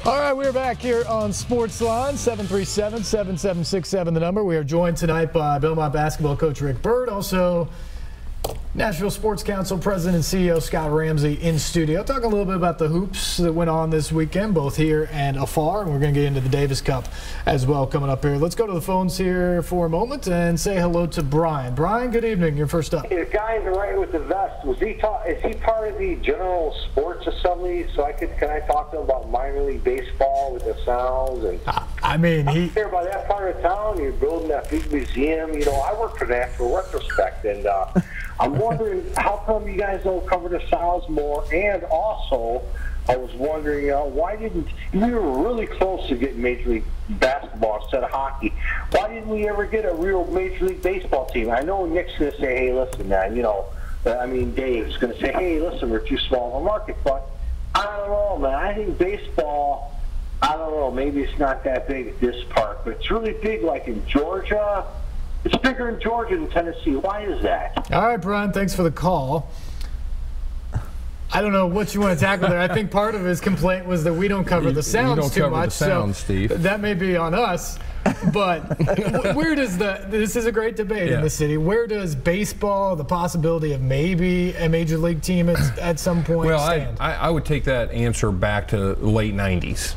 All right, we're back here on SportsLine, 737-7767 the number. We are joined tonight by Belmont basketball coach Rick Byrd, also Nashville Sports Council President and CEO Scott Ramsey in studio. Talk a little bit about the hoops that went on this weekend, both here and afar, and we're going to get into the Davis Cup as well coming up here. Let's go to the phones here for a moment and say hello to Brian. Brian, good evening. You're first up. Hey, the guy in the right with the vest, is he part of the General Sports Assembly? So can I talk to him about minor league baseball with the Sounds? And I mean, I care about that part of town. You're building that big museum. You know, I work for Nashville Retrospect, and I'm wondering how come you guys don't cover the Sounds more. And also, I was wondering why didn't we were really close to getting Major League Basketball instead of hockey? Why didn't we ever get a real Major League Baseball team? I know Nick's going to say, "Hey, listen, man," you know. I mean, Dave's going to say, "Hey, listen, we're too small of a market," but I don't know, man. I think baseball, I don't know, maybe it's not that big at this park, but it's really big like in Georgia. It's bigger in Georgia than Tennessee. Why is that? All right, Brian, thanks for the call. I don't know what you want to tackle there. I think part of his complaint was that we don't cover the Sounds too much. The Sounds, so Steve. That may be on us. But where does this is a great debate in the city. Where does baseball, the possibility of maybe a major league team at some point stand? I would take that answer back to the late 90s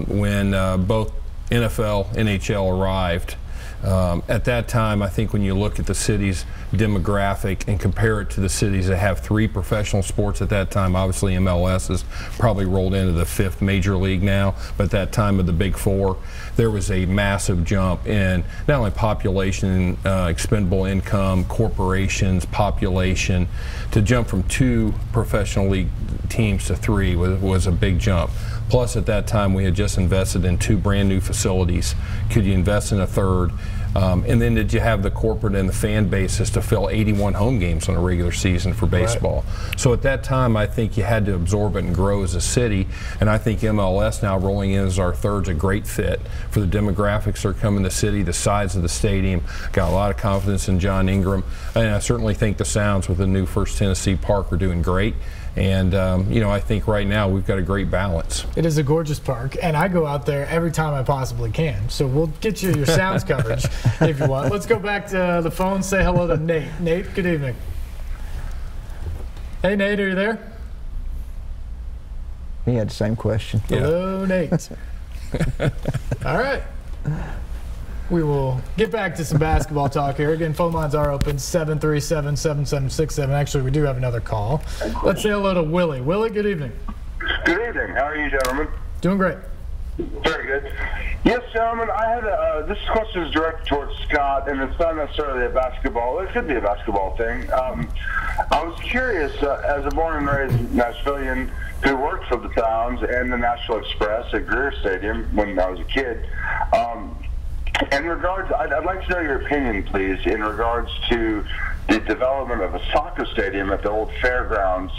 when both NFL, NHL arrived. At that time, I think when you look at the city's demographic and compare it to the cities that have 3 professional sports at that time, obviously MLS has probably rolled into the 5th major league now, but at that time of the Big 4, there was a massive jump in not only population, expendable income, corporations, population. To jump from 2 professional league teams to 3 was a big jump. Plus, at that time, we had just invested in 2 brand new facilities. Could you invest in a third? And then did you have the corporate and the fan bases to fill 81 home games on a regular season for baseball? Right. So at that time, I think you had to absorb it and grow as a city. And I think MLS now rolling in as our third is a great fit for the demographics that are coming to the city, the size of the stadium. Got a lot of confidence in John Ingram. And I certainly think the Sounds with the new First Tennessee Park are doing great. And, you know, I think right now we've got a great balance. It is a gorgeous park, and I go out there every time I possibly can. So we'll get you your Sounds coverage if you want. Let's go back to the phone. Say hello to Nate. Nate, good evening. Hey, Nate, are you there? He had the same question. Hello, Nate. All right. We will get back to some basketball talk here. Again, phone lines are open, 737-7767. Actually, we do have another call. Let's say hello to Willie. Willie, good evening. Good evening. How are you, gentlemen? Doing great. Very good. Yes, gentlemen, I had this question is directed towards Scott, and it's not necessarily a basketball. It could be a basketball thing. I was curious, as a born and raised Nashvilleian who worked for the Sounds and the Nashville Express at Greer Stadium when I was a kid, in regards, I'd like to know your opinion, please, in regards to the development of a soccer stadium at the old fairgrounds,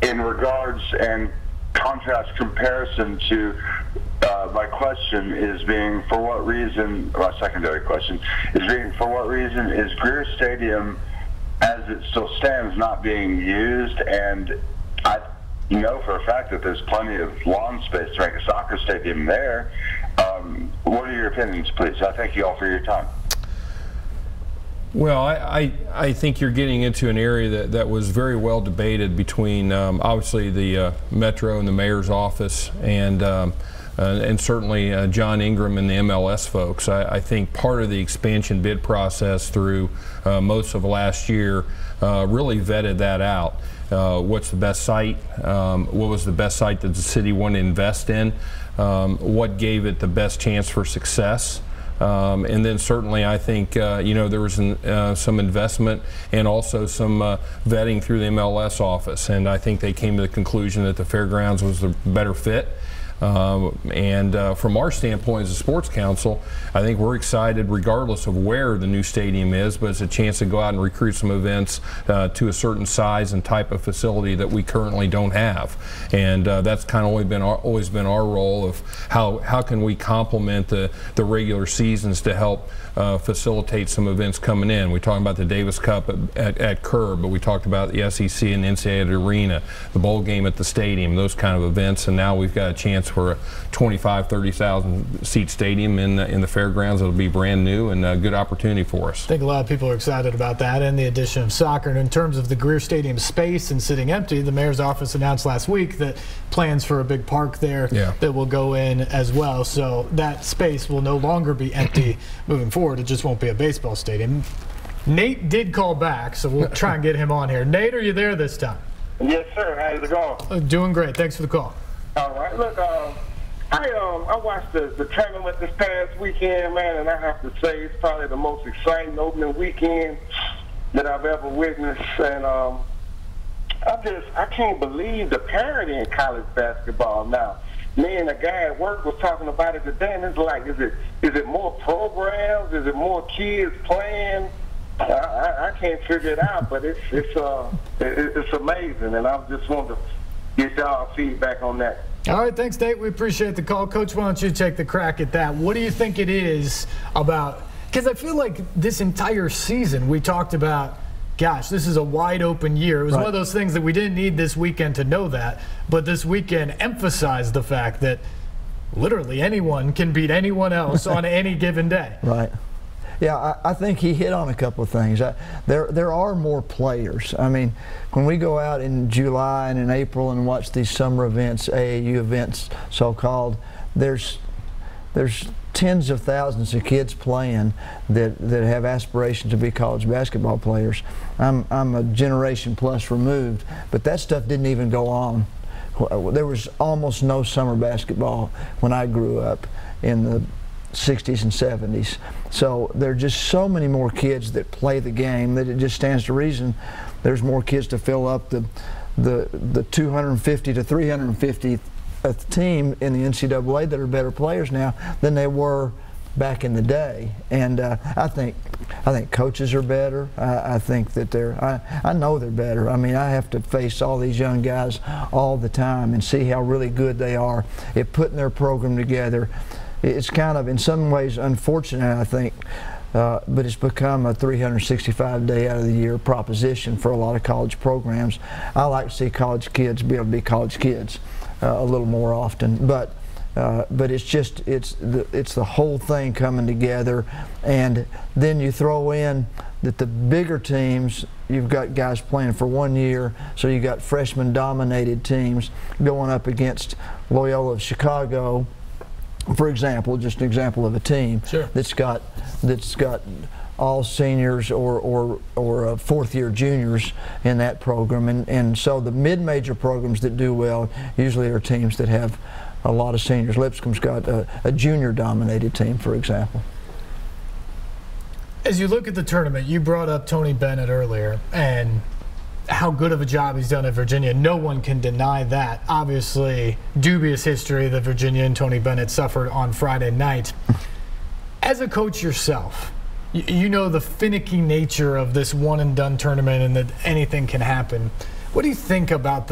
in regards and contrast comparison to my question is being, for what reason, my secondary question is being, for what reason is Greer Stadium, as it still stands, not being used? And I know for a fact that there's plenty of lawn space to make a soccer stadium there. What are your opinions, please? I thank you all for your time. Well, I think you're getting into an area that was very well debated between obviously the Metro and the mayor's office and certainly John Ingram and the MLS folks. I think part of the expansion bid process through most of last year really vetted that out. What's the best site? What was the best site that the city wanted to invest in? What gave it the best chance for success? And then certainly I think you know, there was some investment and also some vetting through the MLS office, and I think they came to the conclusion that the fairgrounds was the better fit. From our standpoint as a sports council, I think we're excited regardless of where the new stadium is, but it's a chance to go out and recruit some events to a certain size and type of facility that we currently don't have. And that's kind of always been our role of how can we complement the regular seasons to help facilitate some events coming in. We talked about the Davis Cup at Curb, but we talked about the SEC and NCAA at Arena, the bowl game at the stadium, those kind of events, and now we've got a chance chance for a 30,000 seat stadium in the fairgrounds. It'll be brand new and a good opportunity for us. I think a lot of people are excited about that and the addition of soccer. And in terms of the Greer Stadium space and sitting empty, the mayor's office announced last week that plans for a big park there that will go in as well. So that space will no longer be empty moving forward. It just won't be a baseball stadium. Nate did call back, so we'll try and get him on here. Nate, are you there this time? Yes, sir. How's it going? Doing great. Thanks for the call. All right. Look, I watched the tournament this past weekend, man, and I have to say it's probably the most exciting opening weekend that I've ever witnessed. And I can't believe the parity in college basketball now. Me and a guy at work was talking about it today, and it's like, is it more programs? Is it more kids playing? I can't figure it out, but it's amazing, and I just want to get y'all feedback on that. All right, thanks, Nate. We appreciate the call. Coach, why don't you take the crack at that? What do you think it is about? Because I feel like this entire season we talked about, gosh, this is a wide open year. It was one of those things that we didn't need this weekend to know that, but this weekend emphasized the fact that literally anyone can beat anyone else on any given day. Right. Yeah, I think he hit on a couple of things. There are more players. I mean, when we go out in July and in April and watch these summer events, AAU events so-called, there's tens of thousands of kids playing that have aspirations to be college basketball players. I'm a generation plus removed, but that stuff didn't even go on. There was almost no summer basketball when I grew up in the 60s and 70s. So there are just so many more kids that play the game that it just stands to reason there's more kids to fill up the 250 to 350th team in the NCAA that are better players now than they were back in the day. And I think coaches are better. I think that I know they're better. I mean, I have to face all these young guys all the time and see how really good they are at putting their program together. It's kind of, in some ways, unfortunate, I think, but it's become a 365-day out of the year proposition for a lot of college programs. I like to see college kids be able to be college kids a little more often, but it's the whole thing coming together, and then you throw in that the bigger teams, you've got guys playing for 1 year, so you got freshman-dominated teams going up against Loyola of Chicago, for example, just an example of a team that's got all seniors or fourth-year juniors in that program, and so the mid-major programs that do well usually are teams that have a lot of seniors. Lipscomb's got a junior-dominated team, for example. As you look at the tournament, you brought up Tony Bennett earlier and how good of a job he's done at Virginia. No one can deny that. Obviously, dubious history that Virginia and Tony Bennett suffered on Friday night. As a coach yourself, you know the finicky nature of this one-and-done tournament and that anything can happen. What do you think about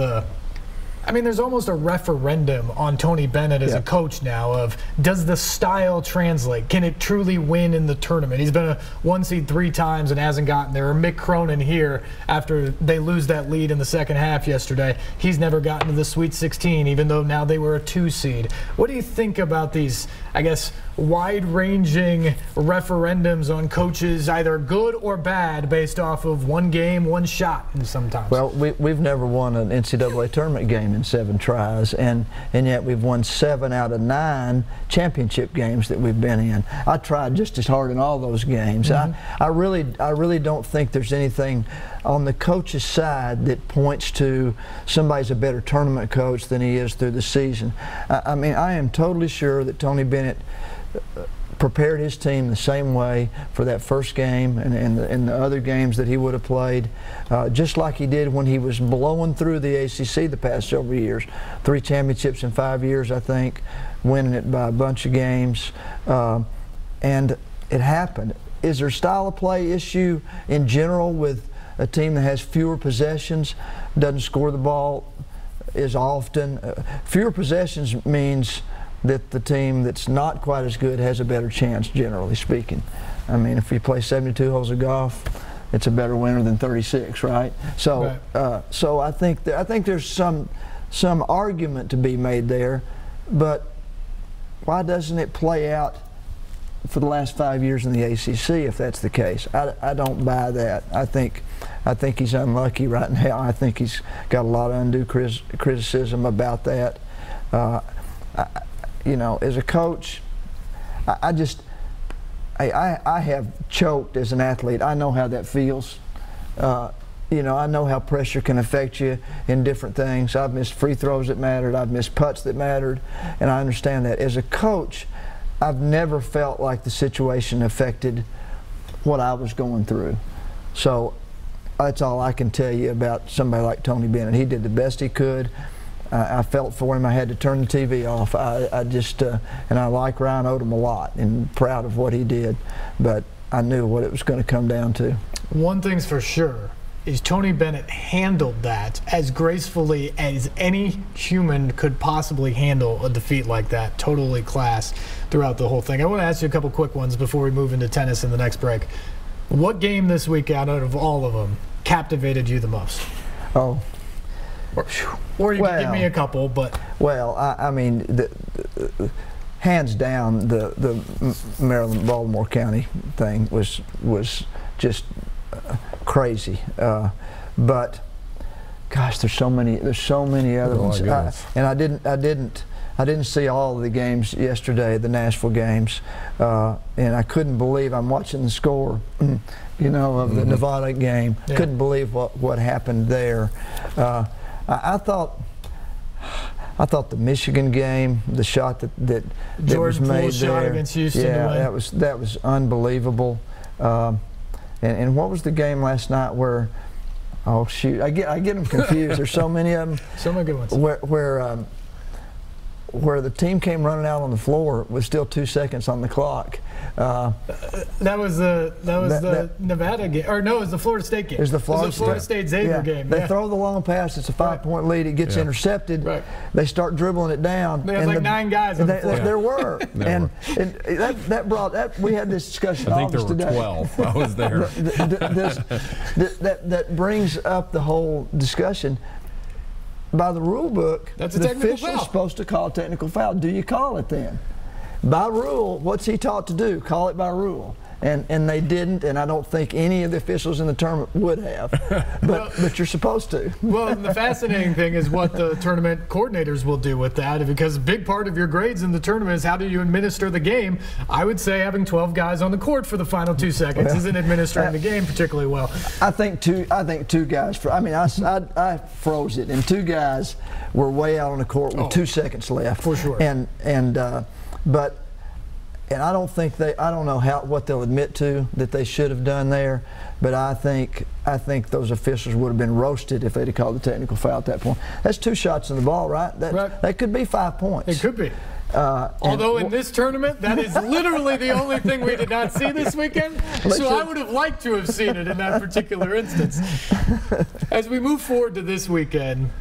I mean, there's almost a referendum on Tony Bennett as a coach now of, does the style translate? Can it truly win in the tournament? He's been a 1 seed 3 times and hasn't gotten there. Or Mick Cronin here, after they lose that lead in the second half yesterday, he's never gotten to the Sweet 16, even though now they were a 2 seed. What do you think about these, I guess, wide-ranging referendums on coaches, either good or bad, based off of one game, one shot, and sometimes? Well, we've never won an NCAA tournament game in 7 tries, and yet we've won 7 out of 9 championship games that we've been in. I tried just as hard in all those games. I really don't think there's anything on the coach's side that points to somebody's a better tournament coach than he is through the season. I mean, I am totally sure that Tony Bennett prepared his team the same way for that first game and the other games that he would have played, just like he did when he was blowing through the ACC the past several years. 3 championships in 5 years, I think, winning it by a bunch of games, and it happened. Is there a style of play issue in general with a team that has fewer possessions, doesn't score the ball as often? Fewer possessions means that the team that's not quite as good has a better chance, generally speaking. I mean, if you play 72 holes of golf, it's a better winner than 36, right? So, so I think there's some argument to be made there. But why doesn't it play out for the last 5 years in the ACC if that's the case? I don't buy that. I think he's unlucky right now. I think he's got a lot of undue criticism about that. You know, as a coach, I have choked as an athlete. I know how that feels. You know, I know how pressure can affect you in different things. I've missed free throws that mattered. I've missed putts that mattered, and I understand that. As a coach, I've never felt like the situation affected what I was going through. So that's all I can tell you about somebody like Tony Bennett. He did the best he could. I felt for him. I had to turn the TV off. And I like Ryan Odom a lot and proud of what he did, but I knew what it was going to come down to. One thing's for sure is Tony Bennett handled that as gracefully as any human could possibly handle a defeat like that. Totally class throughout the whole thing. I want to ask you a couple quick ones before we move into tennis in the next break. What game this week out of all of them captivated you the most? Oh. Or you can give me a couple, but... Well, I mean, hands down, the Maryland-Baltimore County thing was just crazy. But gosh, there's so many other ones. And I didn't see all of the games yesterday, the Nashville games, and I couldn't believe I'm watching the score, you know, of the Nevada game. Yeah. Couldn't believe what happened there. I thought the Michigan game, the shot that was made there, against Houston, yeah, that was unbelievable. And what was the game last night where? Oh shoot, I get them confused. There's so many of them. So many good ones. Where the team came running out on the floor with still 2 seconds on the clock. That was the Nevada game, or no, it was the Florida State game. It was the Florida State Xavier game. They throw the long pass. It's a 5-point lead. It gets intercepted. Right. They start dribbling it down. They had like 9 guys on the floor. There were. and that brought that. We had this discussion. I think there were 12. I was there. That brings up the whole discussion. By the rule book, the official is supposed to call a technical foul. Do you call it then? By rule, what's he taught to do? Call it by rule. And they didn't, and I don't think any of the officials in the tournament would have. But you're supposed to. Well, and the fascinating thing is what the tournament coordinators will do with that, because a big part of your grades in the tournament is how do you administer the game. I would say having 12 guys on the court for the final 2 seconds isn't administering the game particularly well. I think two guys. I froze it, and 2 guys were way out on the court with 2 seconds left. For sure. And I don't think I don't know what they'll admit to that they should have done there, but I think those officials would have been roasted if they'd have called the technical foul at that point. That's 2 shots in the ball, right? That could be 5 points. It could be. Although in this tournament, that is literally the only thing we did not see this weekend. So I would have liked to have seen it in that particular instance. As we move forward to this weekend,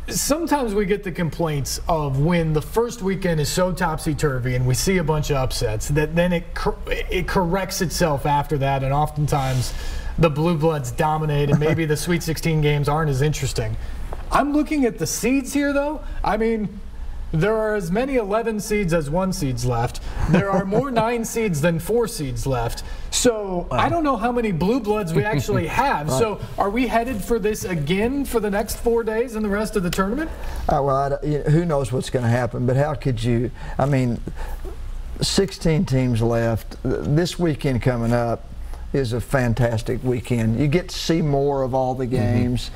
sometimes we get the complaints of when the first weekend is so topsy-turvy and we see a bunch of upsets that then it corrects itself after that, and oftentimes the blue bloods dominate and maybe the Sweet 16 games aren't as interesting. I'm looking at the seeds here, though. I mean, there are as many 11 seeds as 1 seeds left. There are more 9 seeds than 4 seeds left. So I don't know how many blue bloods we actually have. So are we headed for this again for the next 4 days and the rest of the tournament? Who knows what's going to happen, but how could you? I mean, 16 teams left. This weekend coming up is a fantastic weekend. You get to see more of all the games.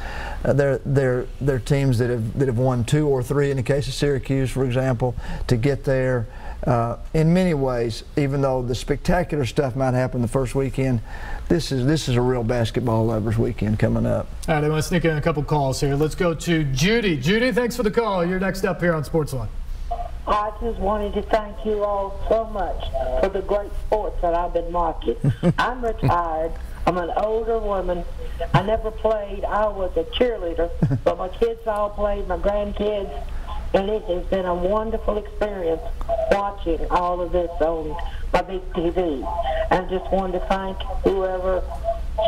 They're teams that have won 2 or 3 in the case of Syracuse, for example, to get there. In many ways, even though the spectacular stuff might happen the first weekend, this is a real basketball lovers weekend coming up. All right, I want to sneak in a couple calls here. Let's go to Judy. Judy, thanks for the call. You're next up here on SportsLine. I just wanted to thank you all so much for the great sports that I've been watching. I'm retired. I'm an older woman. I never played. I was a cheerleader, but my kids all played, my grandkids, and it has been a wonderful experience watching all of this on my big TV. And I just wanted to thank whoever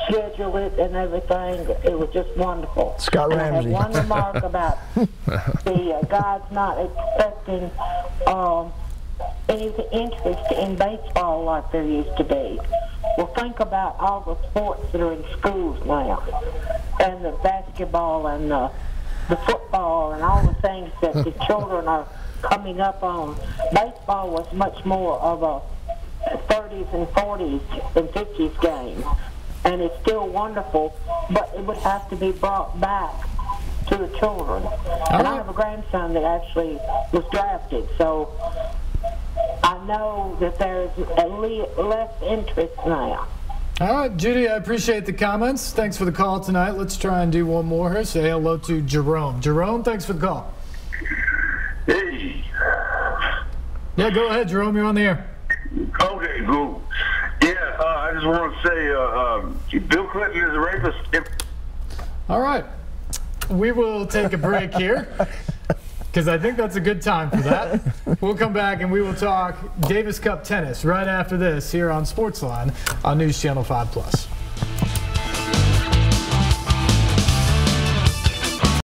schedule it and everything. It was just wonderful. Scott And Ramsey. I had one remark about the guys not expecting any interest in baseball like there used to be. Well, think about all the sports that are in schools now, and the basketball and the football and all the things that the children are coming up on. Baseball was much more of a 30s and 40s and 50s game, and it's still wonderful, but it would have to be brought back to the children. And I have a grandson that actually was drafted, so I know that there's less interest now. All right, Judy, I appreciate the comments. Thanks for the call tonight. Let's try and do one more here. Say hello to Jerome. Jerome, thanks for the call. Hey. Yeah, go ahead, Jerome. You're on the air. Okay, cool. Yeah, I just want to say Bill Clinton is a rapist. All right. We will take a break here because I think that's a good time for that. We'll come back and we will talk Davis Cup tennis right after this here on SportsLine on News Channel 5+.